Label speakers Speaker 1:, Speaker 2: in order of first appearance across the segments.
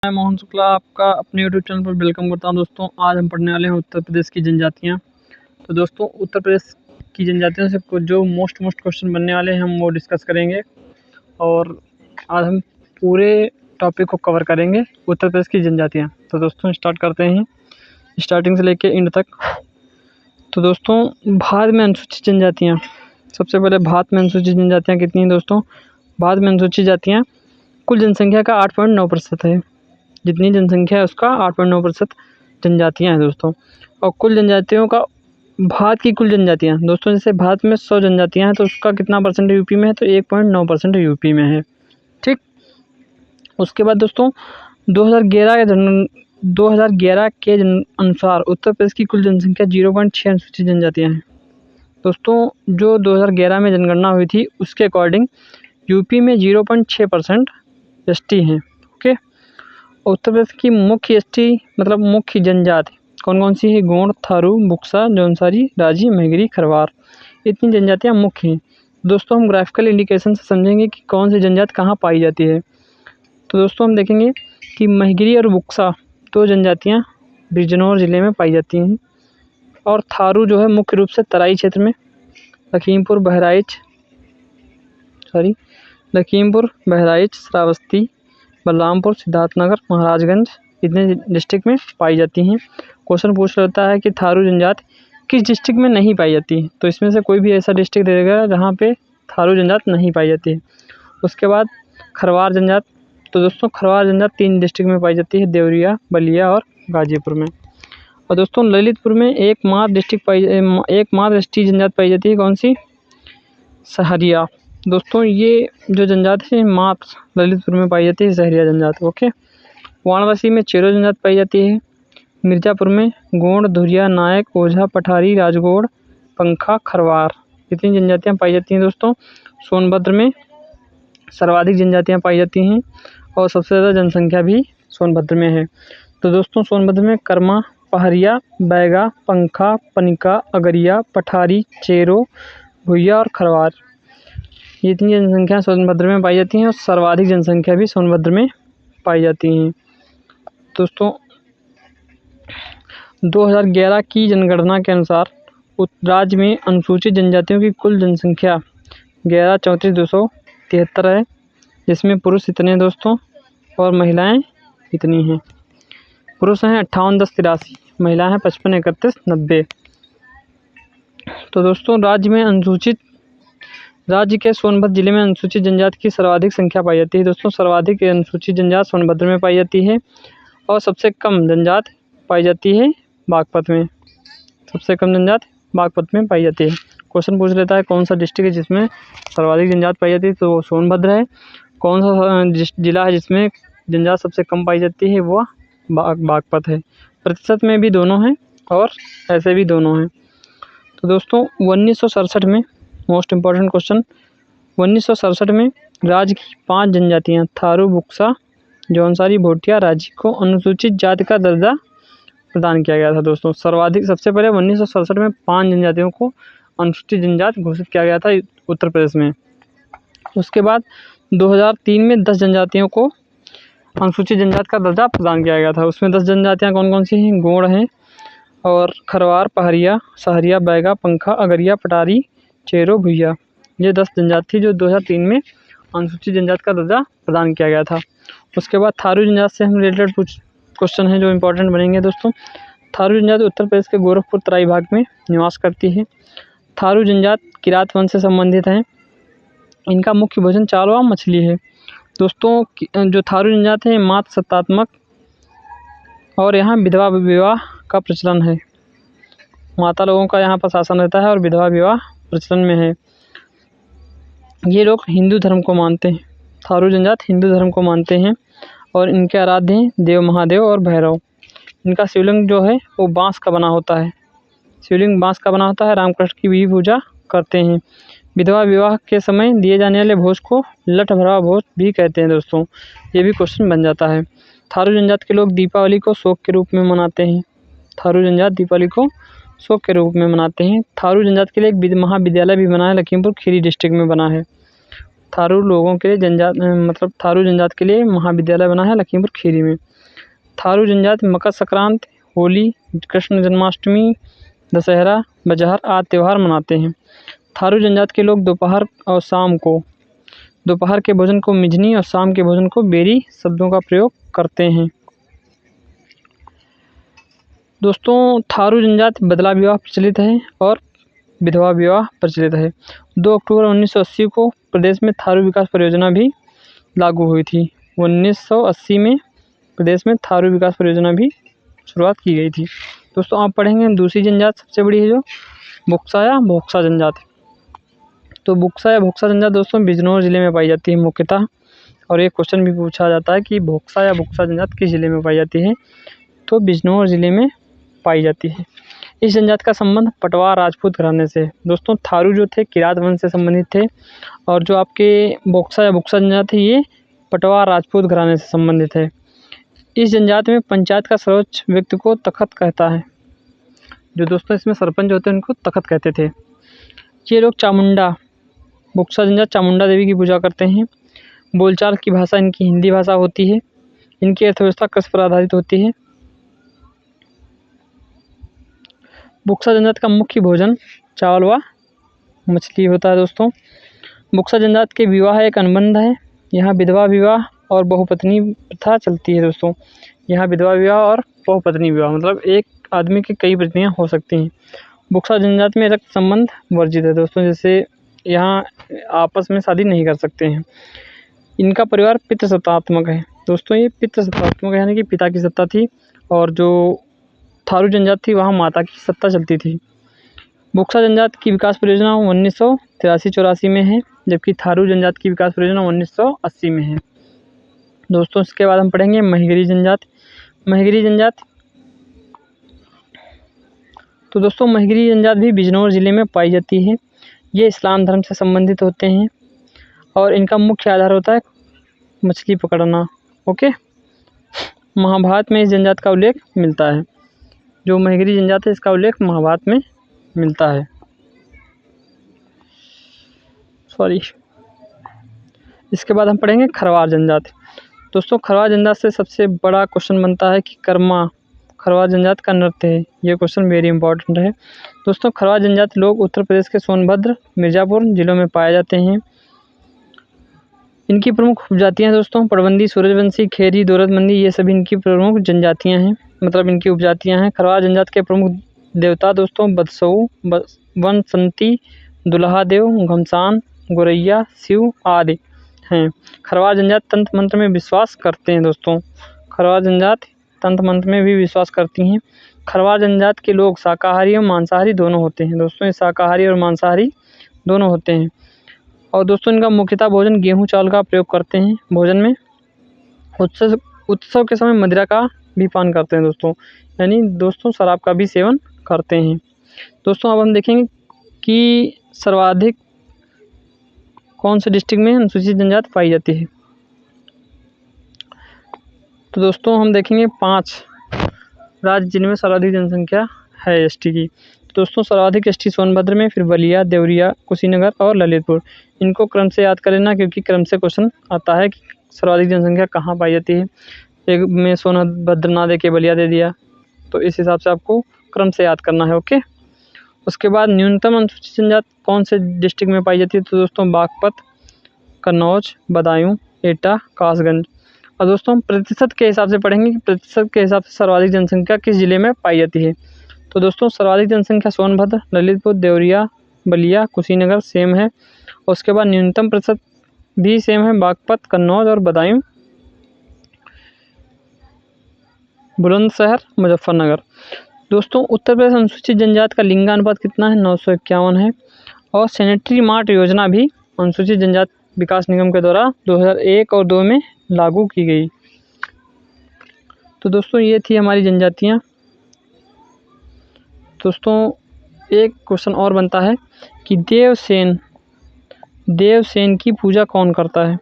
Speaker 1: मैं मोहन शुक्ला आपका अपने यूट्यूब चैनल पर वेलकम करता हूं। दोस्तों, आज हम पढ़ने वाले हैं उत्तर प्रदेश की जनजातियां। तो दोस्तों, उत्तर प्रदेश की जनजातियों से कुछ जो मोस्ट क्वेश्चन बनने वाले हैं हम वो डिस्कस करेंगे और आज हम पूरे टॉपिक को कवर करेंगे उत्तर प्रदेश की जनजातियाँ। तो दोस्तों, स्टार्ट करते हैं स्टार्टिंग से लेके एंड तक। तो दोस्तों, भारत में अनुसूचित जनजातियाँ, सबसे पहले भारत में अनुसूचित जनजातियाँ कितनी हैं दोस्तों? भारत में अनुसूचित जातियाँ कुल जनसंख्या का 8.9% है। जितनी जनसंख्या है उसका 8.9% जनजातियाँ हैं दोस्तों। और कुल जनजातियों का भारत की कुल जनजातियाँ दोस्तों, जैसे भारत में 100 जनजातियाँ हैं तो उसका कितना परसेंट यूपी में है? तो 1.9% यूपी में है। ठीक। उसके बाद दोस्तों 2011 के अनुसार उत्तर प्रदेश की कुल जनसंख्या 0.6 अनुसूचित जनजातियाँ हैं। दोस्तों, जो 2011 में जनगणना हुई थी उसके अकॉर्डिंग यूपी में 0.6% एसटी हैं। ओके। उत्तर प्रदेश की मुख्य एसटी मतलब मुख्य जनजाति कौन कौन सी है? गोंड, थारू, बुक्सा, जौनसारी, राजी, मैगरी, खरवार। इतनी जनजातियाँ मुख्य हैं। दोस्तों, हम ग्राफिकल इंडिकेशन से समझेंगे कि कौन सी जनजाति कहाँ पाई जाती है। तो दोस्तों, हम देखेंगे कि मैगरी और बुक्सा दो जनजातियाँ बिजनौर ज़िले में पाई जाती हैं और थारू जो है मुख्य रूप से तराई क्षेत्र में लखीमपुर, बहराइच, श्रावस्ती, बलरामपुर, सिद्धार्थनगर, महाराजगंज इतने डिस्ट्रिक्ट में पाई जाती हैं। क्वेश्चन पूछ लेता है कि थारू जनजाति किस डिस्ट्रिक्ट में नहीं पाई जाती है, तो इसमें से कोई भी ऐसा डिस्ट्रिक्ट दे देगा जहाँ पे थारू जनजाति नहीं पाई जाती है। उसके बाद खरवार जनजाति, तो दोस्तों खरवार जनजाति 3 डिस्ट्रिक्ट में पाई जाती है, देवरिया, बलिया और गाजीपुर में। और दोस्तों, ललितपुर में एकमात्र एसटी जनजाति पाई जाती है, कौन सी? सहरिया। दोस्तों, ये जो जनजाति है मात्र ललितपुर में पाई जाती है, सहरिया जनजाति। ओके। वाराणसी में चेरो जनजाति पाई जाती है। मिर्ज़ापुर में गोंड, धुरिया, नायक, ओझा, पठारी, राजगोड़, पंखा, खरवार इतनी जनजातियाँ पाई जाती हैं दोस्तों। सोनभद्र में सर्वाधिक जनजातियाँ पाई जाती हैं और सबसे ज़्यादा जनसंख्या भी सोनभद्र में है। तो दोस्तों, सोनभद्र में कर्मा, पहरिया, बैगा, पंखा, पनिका, अगरिया, पठारी, चेरो, भुइया और खरवार ये इतनी जनसंख्या सोनभद्र में पाई जाती हैं और सर्वाधिक जनसंख्या भी सोनभद्र में पाई जाती हैं। दोस्तों, 2011 की जनगणना के अनुसार राज्य में अनुसूचित जनजातियों की कुल जनसंख्या 11,34,273 है, जिसमें पुरुष इतने हैं दोस्तों और महिलाएं इतनी हैं। पुरुष हैं 58,10,83, महिलाएं हैं 55,31,90। तो दोस्तों, राज्य के सोनभद्र जिले में अनुसूचित जनजाति की सर्वाधिक संख्या पाई जाती है। दोस्तों, सर्वाधिक अनुसूचित जनजाति सोनभद्र में पाई जाती है और सबसे कम जनजाति पाई जाती है बागपत में। सबसे कम जनजाति बागपत में पाई जाती है। क्वेश्चन पूछ लेता है कौन सा डिस्ट्रिक्ट है जिसमें सर्वाधिक जनजाति पाई जाती है, तो सोनभद्र है। कौन सा जिला है जिसमें जनजाति सबसे कम पाई जाती है, वह बागपत है। प्रतिशत में भी दोनों हैं और ऐसे भी दोनों हैं। तो दोस्तों, 1967 में मोस्ट इम्पॉर्टेंट क्वेश्चन, 1967 में राज्य की 5 जनजातियाँ थारू, बुक्सा, जौनसारी, भोटिया, राजी को अनुसूचित जाति का दर्जा प्रदान किया गया था। दोस्तों, सबसे पहले 1967 में 5 जनजातियों को अनुसूचित जनजाति घोषित किया गया था उत्तर प्रदेश में। उसके बाद 2003 में 10 जनजातियों को अनुसूचित जनजाति का दर्जा प्रदान किया गया था। उसमें 10 जनजातियाँ कौन कौन सी हैं? गोंड हैं और खरवार, पहरिया, सहरिया, बैगा, पंखा, अगरिया, पटारी, चेरो, भुइया। ये 10 जनजाति थी जो 2003 में अनुसूचित जनजाति का दर्जा प्रदान किया गया था। उसके बाद थारू जनजाति से हम रिलेटेड कुछ क्वेश्चन हैं जो इम्पोर्टेंट बनेंगे दोस्तों। थारू जनजाति उत्तर प्रदेश के गोरखपुर तराई भाग में निवास करती है। थारू जनजाति किरात वंश से संबंधित हैं। इनका मुख्य भोजन चावल व मछली है। दोस्तों, जो थारू जनजाति है मात्र सत्तात्मक और यहाँ विधवा विवाह का प्रचलन है। माता लोगों का यहाँ पर शासन रहता है और विधवा विवाह प्रचलन में है। ये लोग हिंदू धर्म को मानते हैं। थारू जनजाति हिंदू धर्म को मानते हैं और इनके आराध्य हैं देव महादेव और भैरव। इनका शिवलिंग जो है वो बांस का बना होता है। रामकृष्ण की भी पूजा करते हैं। विधवा विवाह के समय दिए जाने वाले भोज को लठ भरवा भोज भी कहते हैं दोस्तों। ये भी क्वेश्चन बन जाता है। थारू जनजाति के लोग दीपावली को शोक के रूप में मनाते हैं। थारू जनजाति के लिए एक महाविद्यालय भी बना है, लखीमपुर खीरी डिस्ट्रिक्ट में बना है। थारू जनजाति के लिए महाविद्यालय बना है लखीमपुर खीरी में। थारू जनजाति मकर संक्रांति, होली, कृष्ण जन्माष्टमी, दशहरा, बजहर आदि त्यौहार मनाते हैं। थारू जनजाति के लोग दोपहर और शाम को दोपहर के भोजन को मिजनी और शाम के भोजन को बेरी शब्दों का प्रयोग करते हैं। दोस्तों थारू जनजाति बदला विवाह प्रचलित है और विधवा विवाह प्रचलित है। 2 अक्टूबर 1980 को प्रदेश में थारू विकास परियोजना भी लागू हुई थी। 1980 में प्रदेश में थारू विकास परियोजना भी शुरुआत की गई थी। दोस्तों आप पढ़ेंगे दूसरी जनजाति सबसे बड़ी है जो बुक्सा या भोक्सा जनजाति। तो बुक्सा या भोक्सा जनजाति दोस्तों बिजनौर जिले में पाई जाती है मुख्यतः। और एक क्वेश्चन भी पूछा जाता है कि भोक्सा या बुक्सा जनजाति किस जिले में पाई जाती है, तो बिजनौर जिले में पाई जाती है। इस जनजाति का संबंध पटवार राजपूत घराने से। दोस्तों थारू जो थे किरात वंश से संबंधित थे और जो आपके बोक्सा या बुक्सा जनजाति ये पटवार राजपूत घराने से संबंधित है। इस जनजाति में पंचायत का सर्वोच्च व्यक्ति को तखत कहता है। जो दोस्तों इसमें सरपंच होते हैं उनको तखत कहते थे। ये लोग चामुंडा बुक्सा जनजाति चामुंडा देवी की पूजा करते हैं। बोलचाल की भाषा इनकी हिंदी भाषा होती है। इनकी अर्थव्यवस्था कृषि पर आधारित होती है। बुक्सा जनजाति का मुख्य भोजन चावल व मछली होता है। दोस्तों बुक्सा जनजाति के विवाह एक अनुबंध है। यहाँ विधवा विवाह और बहुपत्नी प्रथा चलती है। दोस्तों यहाँ विधवा विवाह और बहुपत्नी विवाह मतलब एक आदमी की कई पत्नियाँ हो सकती हैं। बुक्सा जनजाति में रक्त संबंध वर्जित है। दोस्तों जैसे यहाँ आपस में शादी नहीं कर सकते हैं। इनका परिवार पितृसत्तात्मक है। दोस्तों ये पितृसत्तात्मक है यानी कि पिता की सत्ता थी और जो थारू जनजाति थी वहाँ माता की सत्ता चलती थी। बुक्सा जनजाति की विकास परियोजना 1983-84 में है, जबकि थारू जनजाति की विकास परियोजना 1980 में है। दोस्तों इसके बाद हम पढ़ेंगे महिगरी जनजाति। महिगरी जनजाति तो दोस्तों महिगरी जनजाति भी बिजनौर जिले में पाई जाती है। ये इस्लाम धर्म से संबंधित होते हैं और इनका मुख्य आधार होता है मछली पकड़ना। ओके, महाभारत में इस जनजाति का उल्लेख मिलता है। जो महिगरी जनजाति है इसका उल्लेख महाभारत में मिलता है। इसके बाद हम पढ़ेंगे खरवार जनजाति। दोस्तों खरवार जनजाति से सबसे बड़ा क्वेश्चन बनता है कि कर्मा खरवार जनजाति का नृत्य है। ये क्वेश्चन वेरी इंपॉर्टेंट है। दोस्तों खरवार जनजाति लोग उत्तर प्रदेश के सोनभद्र, मिर्ज़ापुर जिलों में पाए जाते हैं। इनकी प्रमुख उपजातियाँ दोस्तों पड़बंदी, सूरजवंशी, खेरी, दोरदमंदी ये सभी इनकी प्रमुख जनजातियाँ हैं मतलब इनकी उपजातियाँ हैं। खरवार जनजाति के प्रमुख देवता दोस्तों बदसऊ, वनसंती, दुल्हादेव, घमसान, गोरैया, शिव आदि हैं। खरवार जनजाति तंत्र मंत्र में विश्वास करते हैं। दोस्तों खरवार जनजाति तंत्र मंत्र में भी विश्वास करती हैं। खरवार जनजाति के लोग शाकाहारी और मांसाहारी दोनों होते हैं। दोस्तों ये शाकाहारी और मांसाहारी दोनों होते हैं। और दोस्तों इनका मुख्यतः भोजन गेहूँ चावल का प्रयोग करते हैं भोजन में। उत्सव के समय मदिरा का भी पान करते हैं दोस्तों, यानी दोस्तों शराब का भी सेवन करते हैं। दोस्तों अब हम देखेंगे कि सर्वाधिक कौन से डिस्ट्रिक्ट में अनुसूचित जनजाति पाई जाती है। तो दोस्तों हम देखेंगे 5 राज्य जिनमें सर्वाधिक जनसंख्या है एसटी की। दोस्तों सर्वाधिक एसटी सोनभद्र में, फिर बलिया, देवरिया, कुशीनगर और ललितपुर। इनको क्रम से याद कर लेना क्योंकि क्रम से क्वेश्चन आता है कि सर्वाधिक जनसंख्या कहाँ पाई जाती है। एक में सोनभद्र ना दे के बलिया दे दिया, तो इस हिसाब से आपको क्रम से याद करना है। ओके, उसके बाद न्यूनतम अनुसूचित जनजाति कौन से डिस्ट्रिक्ट में पाई जाती है। तो दोस्तों बागपत, कन्नौज, बदायूं, एटा, कासगंज। और दोस्तों प्रतिशत के हिसाब से पढ़ेंगे कि प्रतिशत के हिसाब से सर्वाधिक जनसंख्या किस जिले में पाई जाती है। तो दोस्तों सर्वाधिक जनसंख्या सोनभद्र, ललितपुर, देवरिया, बलिया, कुशीनगर सेम है। और उसके बाद न्यूनतम प्रतिशत भी सेम है, बागपत, कन्नौज और बदायूं, बुलंदशहर, मुजफ्फरनगर। दोस्तों उत्तर प्रदेश अनुसूचित जनजाति का लिंगानुपात कितना है, 951 है। और सैनिटरी मार्ट योजना भी अनुसूचित जनजाति विकास निगम के द्वारा 2001 और 2 में लागू की गई। तो दोस्तों ये थी हमारी जनजातियाँ। दोस्तों एक क्वेश्चन और बनता है कि देवसेन की पूजा कौन करता है।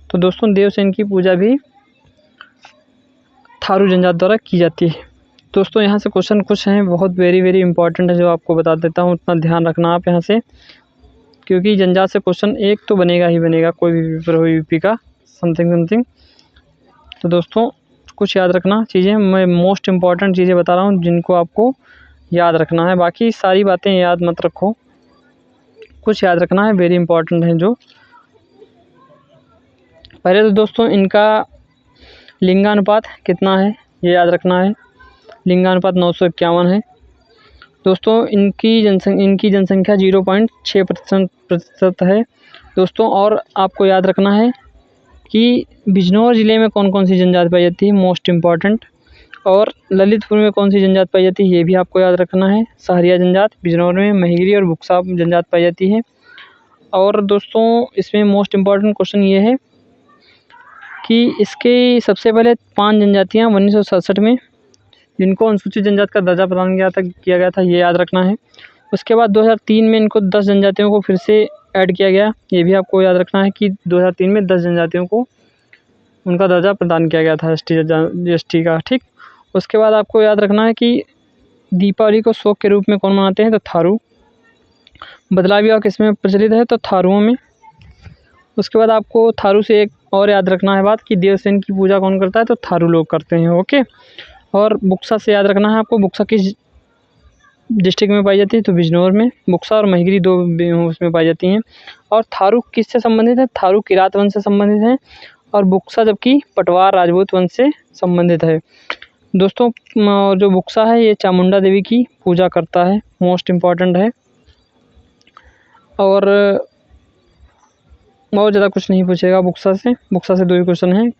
Speaker 1: तो दोस्तों देवसेन की पूजा भी थारू जनजाति द्वारा की जाती है। दोस्तों यहाँ से क्वेश्चन कुछ हैं बहुत वेरी इंपॉर्टेंट है जो आपको बता देता हूँ, उतना ध्यान रखना आप यहाँ से, क्योंकि जनजाति से क्वेश्चन एक तो बनेगा ही बनेगा कोई भी पेपर हो यूपी का समथिंग। तो दोस्तों कुछ याद रखना चीज़ें, मैं मोस्ट इम्पॉर्टेंट चीज़ें बता रहा हूँ जिनको आपको याद रखना है, बाकी सारी बातें याद मत रखो, कुछ याद रखना है वेरी इंपॉर्टेंट है जो। पहले तो दोस्तों इनका लिंगानुपात कितना है ये याद रखना है। लिंगानुपात 951 है दोस्तों। इनकी जनसंख्या 0.6% है दोस्तों। और आपको याद रखना है कि बिजनौर ज़िले में कौन कौन सी जनजाति पाई जाती है, मोस्ट इम्पॉर्टेंट। और ललितपुर में कौन सी जनजाति पाई जाती है ये भी आपको याद रखना है। सहरिया जनजाति बिजनौर में, महिरी और बुक्सा जनजाति पाई जाती है। और दोस्तों इसमें मोस्ट इम्पॉर्टेंट क्वेश्चन ये है कि इसके सबसे पहले 5 जनजातियाँ 1967 में जिनको अनुसूचित जनजाति का दर्जा प्रदान किया गया था ये याद रखना है। उसके बाद 2003 में इनको 10 जनजातियों को फिर से ऐड किया गया, ये भी आपको याद रखना है कि 2003 में 10 जनजातियों को उनका दर्जा प्रदान किया गया था एसटी का, ठीक। उसके बाद आपको याद रखना है कि दीपावली को शौक के रूप में कौन मनाते हैं, तो थारू। बदला विवाह किसमें प्रचलित है, तो थारुओं में। उसके बाद आपको थारू से एक और याद रखना है बात कि देवसेन की पूजा कौन करता है, तो थारू लोग करते हैं, ओके। और बुक्सा से याद रखना है आपको, बुक्सा किस डिस्ट्रिक्ट में पाई जाती है, तो बिजनौर में। बुक्सा और महिगिरी 2 उसमें पाई जाती हैं। और थारू किससे संबंधित है, थारू किरात वंश से संबंधित है। और बुक्सा जबकि पटवार राजपूत वंश से संबंधित है दोस्तों। जो बुक्सा है ये चामुंडा देवी की पूजा करता है, मोस्ट इम्पॉर्टेंट है। और बहुत ज़्यादा कुछ नहीं पूछेगा बुक्सा से। बुक्सा से 2 ही क्वेश्चन हैं,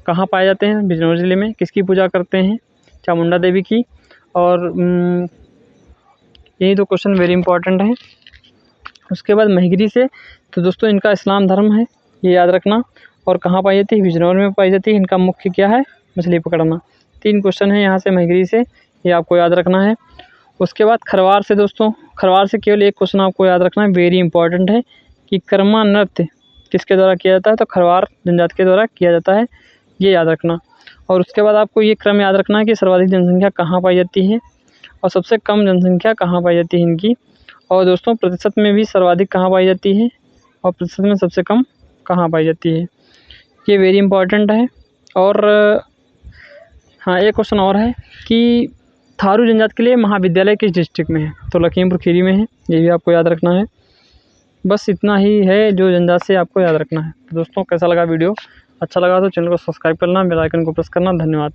Speaker 1: कहाँ पाए जाते हैं, बिजनौर ज़िले में। किसकी पूजा करते हैं, चामुंडा देवी की। और यही 2 क्वेश्चन वेरी इंपॉर्टेंट हैं। उसके बाद महिगिरी से, तो दोस्तों इनका इस्लाम धर्म है ये याद रखना। और कहाँ पाई जाती है, बिजनौर में पाई जाती है। इनका मुख्य क्या है, मछली पकड़ना। 3 क्वेश्चन हैं यहाँ से महिगिरी से, ये आपको याद रखना है। उसके बाद खरवार से दोस्तों, खरवार से केवल एक क्वेश्चन आपको याद रखना है, वेरी इंपॉर्टेंट है कि कर्मा नृत्य किसके द्वारा किया जाता है, तो खरवार जनजाति के द्वारा किया जाता है, ये याद रखना। और उसके बाद आपको ये क्रम याद रखना है कि सर्वाधिक जनसंख्या कहाँ पाई जाती है और सबसे कम जनसंख्या कहाँ पाई जाती है इनकी। और दोस्तों प्रतिशत में भी सर्वाधिक कहाँ पाई जाती है और प्रतिशत में सबसे कम कहाँ पाई जाती है, ये वेरी इंपॉर्टेंट है। और हाँ, एक क्वेश्चन और है कि थारू जनजाति के लिए महाविद्यालय किस डिस्ट्रिक्ट में है, तो लखीमपुर खीरी में है, ये भी आपको याद रखना है। बस इतना ही है जो जनजाति से आपको याद रखना है। तो दोस्तों कैसा लगा वीडियो, अच्छा लगा तो चैनल को सब्सक्राइब करना, बेल आइकन को प्रेस करना। धन्यवाद।